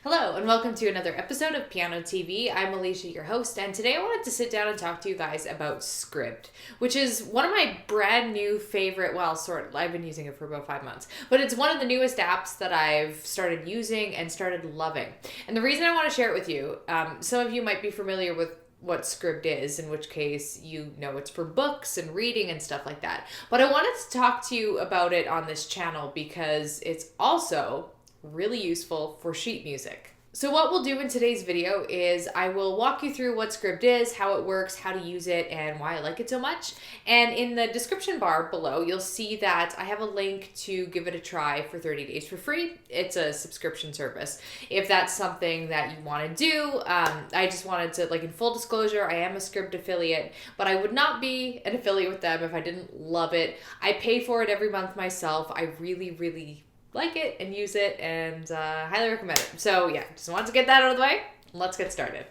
Hello and welcome to another episode of pianoTV. I'm Allysia, your host, and today I wanted to sit down and talk to you guys about Scribd, which is one of my brand new favorite, I've been using it for about 5 months, but it's one of the newest apps that I've started using and started loving. And the reason I want to share it with you, some of you might be familiar with what Scribd is, in which case you know it's for books and reading and stuff like that. But I wanted to talk to you about it on this channel because it's also really useful for sheet music. So what we'll do in today's video is I will walk you through what Scribd is, how it works, how to use it, and why I like it so much. And in the description bar below, you'll see that I have a link to give it a try for 30 days for free. It's a subscription service. If that's something that you want to do, I just wanted to, in full disclosure, I am a Scribd affiliate, but I would not be an affiliate with them if I didn't love it. I pay for it every month myself. I really like it and use it and highly recommend it. So yeah, just wanted to get that out of the way. Let's get started.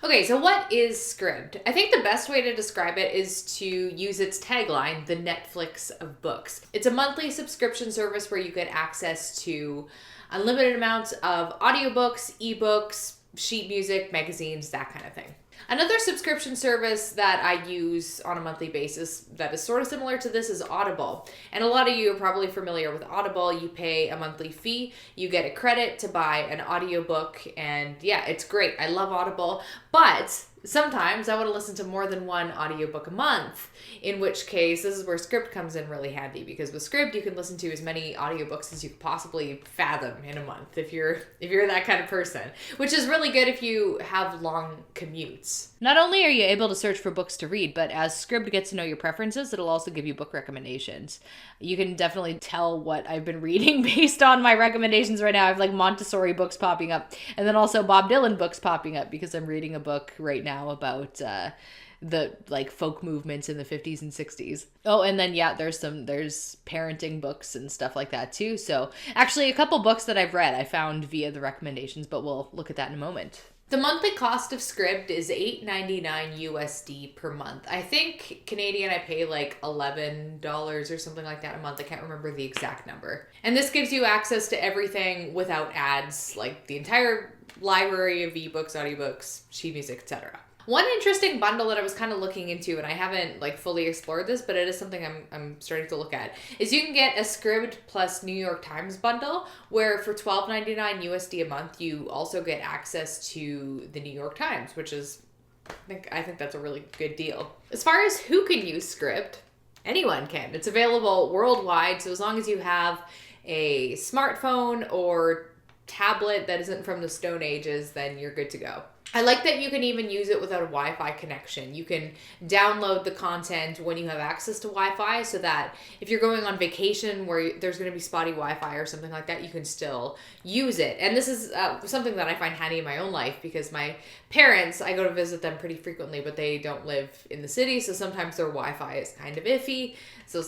Okay, so what is Scribd? I think the best way to describe it is to use its tagline, the Netflix of books. It's a monthly subscription service where you get access to unlimited amounts of audiobooks, ebooks, sheet music, magazines, that kind of thing. Another subscription service that I use on a monthly basis that is sort of similar to this is Audible. And a lot of you are probably familiar with Audible. You pay a monthly fee, you get a credit to buy an audiobook, and yeah, it's great. I love Audible, but sometimes I want to listen to more than one audiobook a month, in which case this is where Scribd comes in really handy, because with Scribd you can listen to as many audiobooks as you could possibly fathom in a month if you're that kind of person, which is really good if you have long commutes. Not only are you able to search for books to read, but as Scribd gets to know your preferences, it'll also give you book recommendations. You can definitely tell what I've been reading based on my recommendations right now. I have Montessori books popping up, and then also Bob Dylan books popping up because I'm reading a book right now about the folk movements in the 50s and 60s. Oh, and then there's parenting books and stuff like that too. So actually a couple books that I've read I found via the recommendations, but we'll look at that in a moment. The monthly cost of Scribd is $8.99 USD per month. I think Canadian I pay $11 or something like that a month. I can't remember the exact number. And this gives you access to everything without ads, like the entire library of ebooks, audiobooks, sheet music, etc. One interesting bundle that I was kind of looking into, and I haven't fully explored this, but it is something I'm starting to look at, is you can get a Scribd plus New York Times bundle, where for $12.99 USD a month, you also get access to the New York Times, which is, I think that's a really good deal. As far as who can use Scribd, anyone can. It's available worldwide, so as long as you have a smartphone or tablet that isn't from the Stone Ages, then you're good to go. I like that you can even use it without a Wi-Fi connection. You can download the content when you have access to Wi-Fi, so that if you're going on vacation where there's going to be spotty Wi-Fi or something like that, you can still use it. And this is something that I find handy in my own life, because my parents, I go to visit them pretty frequently, but they don't live in the city, so sometimes their Wi-Fi is kind of iffy. So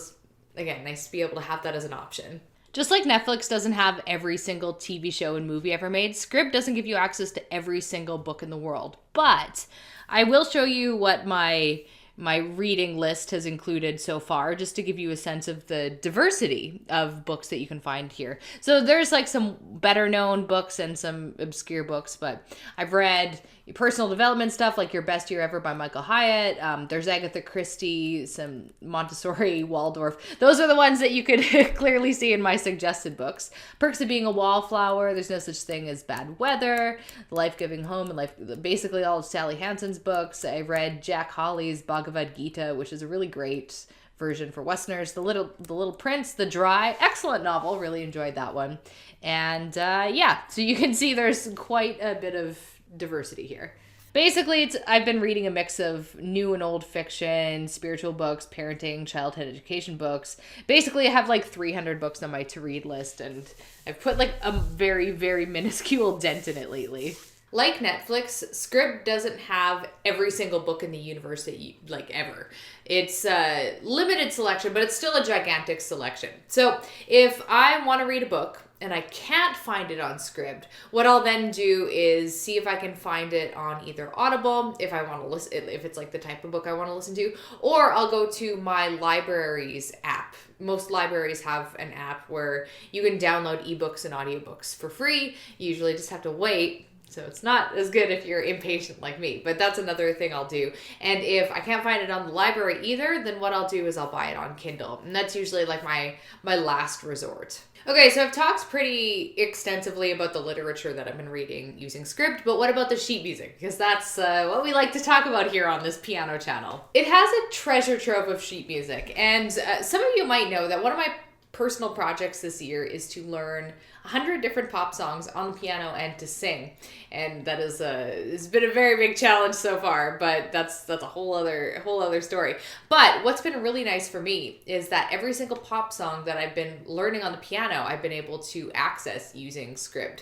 again, nice to be able to have that as an option. Just like Netflix doesn't have every single TV show and movie ever made, Scribd doesn't give you access to every single book in the world. But I will show you what my reading list has included so far, just to give you a sense of the diversity of books that you can find here. So there's some better known books and some obscure books, but I've read personal development stuff like Your Best Year Ever by Michael Hyatt. There's Agatha Christie, some Montessori, Waldorf. Those are the ones that you could clearly see in my suggested books. Perks of Being a Wallflower, There's No Such Thing as Bad Weather, The Life-Giving Home, and basically all of Sally Hansen's books. I read Jack Hawley's Bhagavad Gita, which is a really great version for Westerners. The Little Prince, The Dry, excellent novel, really enjoyed that one. And so you can see there's quite a bit of diversity here. Basically, I've been reading a mix of new and old fiction, spiritual books, parenting, childhood education books. Basically, I have 300 books on my to-read list, and I've put a very, very minuscule dent in it lately. Like Netflix, Scribd doesn't have every single book in the universe that you ever. It's a limited selection, but it's still a gigantic selection. So if I want to read a book, and I can't find it on Scribd, what I'll then do is see if I can find it on either Audible, if I want to listen, if it's like the type of book I want to listen to, or I'll go to my library's app. Most libraries have an app where you can download ebooks and audiobooks for free. You usually just have to wait. So it's not as good if you're impatient like me, but that's another thing I'll do. And if I can't find it on the library either, then what I'll do is I'll buy it on Kindle. And that's usually like my last resort. Okay, so I've talked pretty extensively about the literature that I've been reading using Scribd, but what about the sheet music? Because that's what we like to talk about here on this piano channel. It has a treasure trove of sheet music, and some of you might know that one of my personal projects this year is to learn 100 different pop songs on the piano and to sing. And that is it's been a very big challenge so far, but that's a whole other story. But what's been really nice for me is that every single pop song that I've been learning on the piano, I've been able to access using Scribd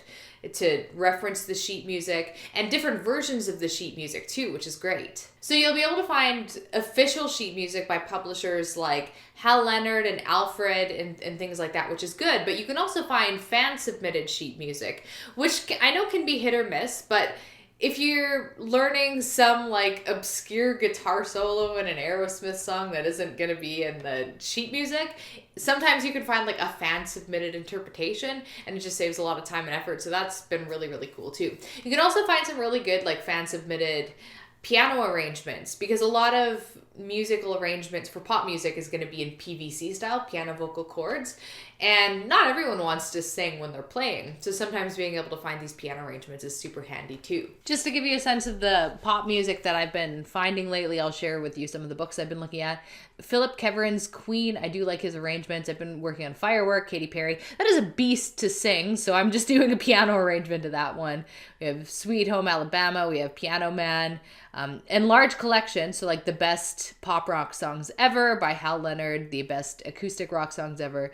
to reference the sheet music and different versions of the sheet music too, which is great. So you'll be able to find official sheet music by publishers like Hal Leonard and Alfred and things like that, which is good. But you can also find fan-submitted sheet music, which I know can be hit or miss, but if you're learning some like obscure guitar solo in an Aerosmith song that isn't going to be in the sheet music, sometimes you can find like a fan-submitted interpretation, and it just saves a lot of time and effort. So that's been really, really cool too. You can also find some really good like fan-submitted piano arrangements, because a lot of musical arrangements for pop music is going to be in PVC style, piano vocal chords, and not everyone wants to sing when they're playing. So sometimes being able to find these piano arrangements is super handy too. Just to give you a sense of the pop music that I've been finding lately, I'll share with you some of the books I've been looking at. Philip Keveren's Queen, I do like his arrangements. I've been working on Firework, Katy Perry. That is a beast to sing, so I'm just doing a piano arrangement of that one. We have Sweet Home Alabama, we have Piano Man, and large collection, so like the best pop rock songs ever by Hal Leonard, the best acoustic rock songs ever.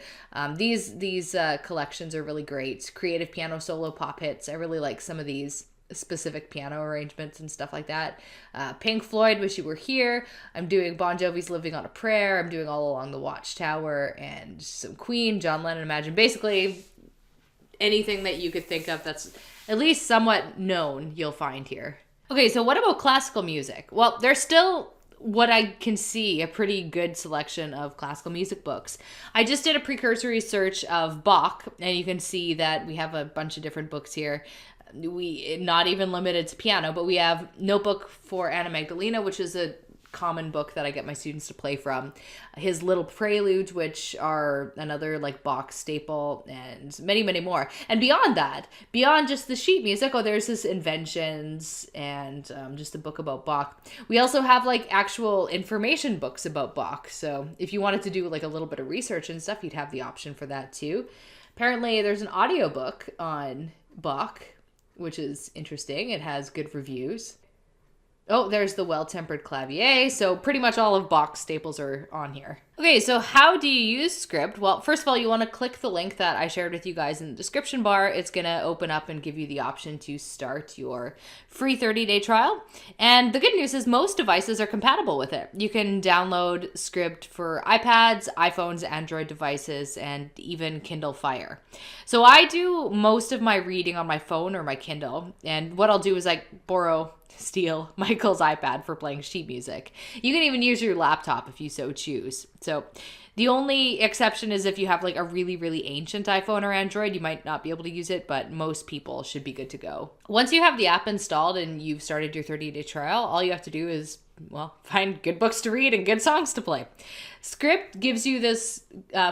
These collections are really great. Creative piano solo pop hits. I really like some of these specific piano arrangements and stuff like that. Pink Floyd, Wish You Were Here. I'm doing Bon Jovi's Living on a Prayer. I'm doing All Along the Watchtower, and some Queen, John Lennon, Imagine. Basically anything that you could think of that's at least somewhat known, you'll find here. Okay, so what about classical music? Well, there's still, what I can see, a pretty good selection of classical music books. I just did a precursory search of Bach, and you can see that we have a bunch of different books here. We not even limited to piano, but we have Notebook for Anna Magdalena, which is a common book that I get my students to play from. His Little Preludes, which are another like Bach staple, and many, many more. And beyond that, beyond just the sheet music, there's this Inventions and just a book about Bach. We also have like actual information books about Bach. So if you wanted to do like a little bit of research and stuff, you'd have the option for that too. Apparently there's an audiobook on Bach, which is interesting. It has good reviews. Oh, there's the Well-Tempered Clavier. So pretty much all of Bach's staples are on here. Okay, so how do you use Scribd? Well, first of all, you want to click the link that I shared with you guys in the description bar. It's going to open up and give you the option to start your free 30-day trial. And the good news is most devices are compatible with it. You can download Scribd for iPads, iPhones, Android devices, and even Kindle Fire. So I do most of my reading on my phone or my Kindle. And what I'll do is steal Michael's iPad for playing sheet music. You can even use your laptop if you so choose. So the only exception is if you have like a really, really ancient iPhone or Android, you might not be able to use it, but most people should be good to go. Once you have the app installed and you've started your 30-day trial, all you have to do is, find good books to read and good songs to play. Scribd gives you this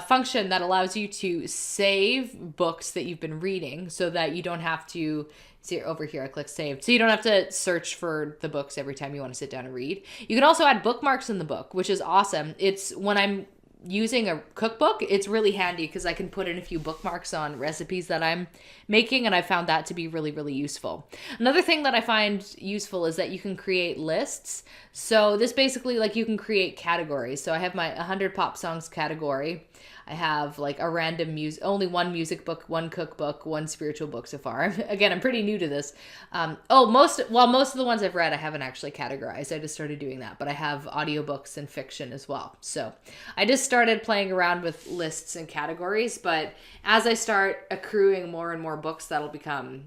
function that allows you to save books that you've been reading so that you don't have to, see over here, I click save. So you don't have to search for the books every time you want to sit down and read. You can also add bookmarks in the book, which is awesome. It's when I'm using a cookbook, it's really handy because I can put in a few bookmarks on recipes that I'm making, and I found that to be really, really useful. Another thing that I find useful is that you can create lists. So this basically, like, you can create categories. So I have my 100 pop songs category. I have like a random only one music book, one cookbook, one spiritual book so far. Again, I'm pretty new to this. Most of the ones I've read I haven't actually categorized. I just started doing that, but I have audiobooks and fiction as well. So I just started playing around with lists and categories, but as I start accruing more and more books, that'll become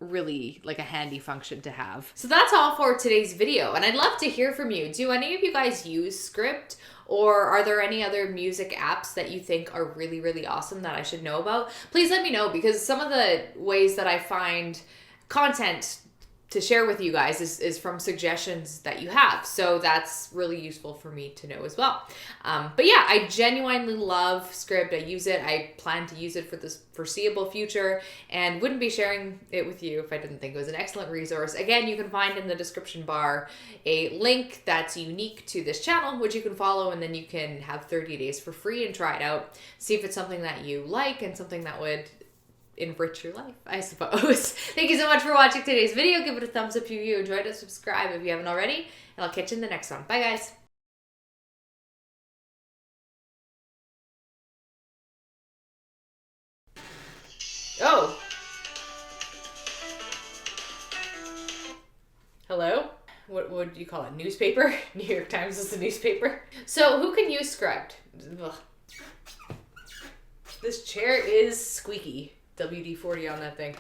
really like a handy function to have. So that's all for today's video, and I'd love to hear from you. Do any of you guys use Scribd, or are there any other music apps that you think are really, really awesome that I should know about? Please let me know, because some of the ways that I find content to share with you guys is from suggestions that you have. So that's really useful for me to know as well. But yeah, I genuinely love Scribd. I use it. I plan to use it for the foreseeable future, and wouldn't be sharing it with you if I didn't think it was an excellent resource. Again, you can find in the description bar a link that's unique to this channel, which you can follow, and then you can have 30 days for free and try it out. See if it's something that you like and something that would enrich your life, I suppose. Thank you so much for watching today's video. Give it a thumbs up if you enjoyed it. Subscribe if you haven't already, and I'll catch you in the next one. Bye, guys. Oh. Hello? What would you call it? Newspaper? New York Times is a newspaper. So who can use Scribd? Ugh. This chair is squeaky. WD-40 on that thing.